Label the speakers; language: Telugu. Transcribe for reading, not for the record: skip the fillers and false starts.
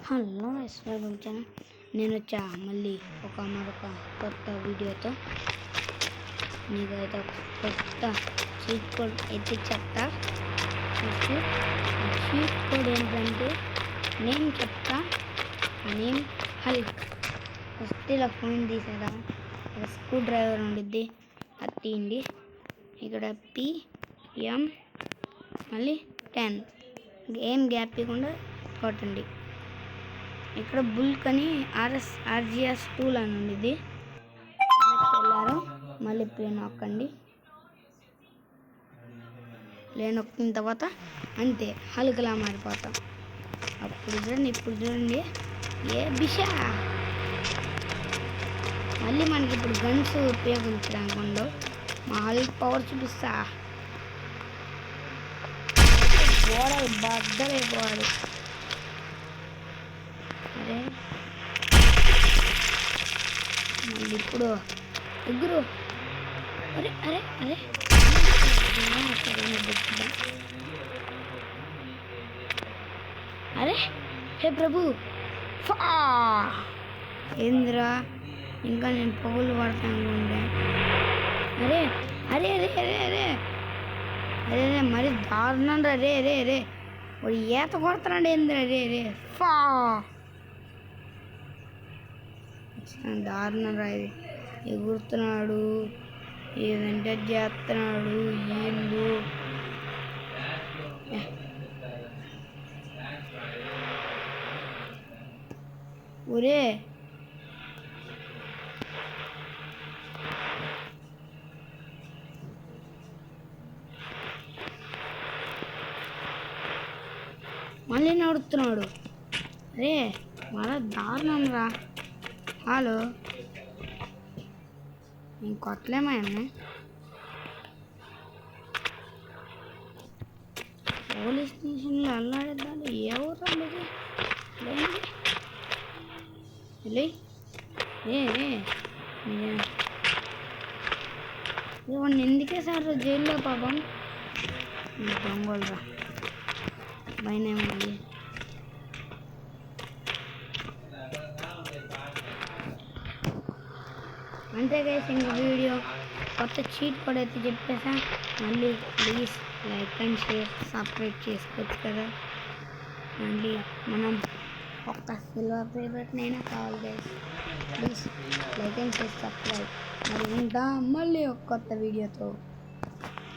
Speaker 1: Hello welcome channel. నేను వచ్చా మళ్ళీ మరొక కొత్త వీడియోతో. మీకైతే కొత్త చీట్ కోడ్ అయితే చెప్తా. చీట్ కోడ్ ఏంటంటే నేను చెప్తా. Name Hulk. ఫస్ట్ ఇలా ఫోన్ తీసేదా, స్క్రూ డ్రైవర్ ఉండిద్ది, అది తీయండి. ఇక్కడ PM మళ్ళీ 10 ఏం గ్యాప్ ఇవ్వకుండా కొట్టండి. ఇక్కడ బుల్క్ అని RGS టూల్ అని ఉండిద్ది, వెళ్ళారు. మళ్ళీ ప్లే నొక్కండి. ప్లే నొక్కిన తర్వాత అంతే హల్క్లా మారిపోతాం. ఇప్పుడు చూడండి ఏ బిషా. మళ్ళీ మనకి ఇప్పుడు గన్స్ ఉపయోగించడానికి ఉండవు. మా హల్క్ పవర్ చూపిస్తా. గోడలు బద్దలైపోవాలి. అరే మళ్ళీ ఇప్పుడు ఎగురు. అరే అరే అరే అరే హే ప్రభు, ఏంద్రా ఇంకా నేను పొగులు పడతాను ఉండే. అరే అరే అరే అరే అరే అరే అరే మరి దారుణం రా. రే రే రే వాడు ఈత కొడుతున్నాడు. ఏంద్రా రే రే దారుణం రా. ఇది ఎగురుతున్నాడు, ఏదంటే చేస్తున్నాడు. ఏందు ఒరే మళ్ళీ నడుస్తున్నాడు. అరే మళ్ళా దారుణం రా. హలో నేను కొట్టలేమన్నా. పోలీస్ స్టేషన్లో అల్లాడేద్దాం. ఎవరు రండి వాడిని ఎందుకే సార్ జైల్లో పాపం. దొంగలు రా భయమేమండి. అంతే గైస్, ఇంకో వీడియో కొత్త చీట్ కోడ్ అయితే చెప్పేసా. మళ్ళీ please like and share, subscribe చేసుకోవచ్చు కదా. మళ్ళీ మనం ఒక్క సిల్వర్ ప్లేబట్నైనా కావాలి guys. Please like and share, subscribe. మరి ఉంటా మళ్ళీ ఒక కొత్త వీడియోతో.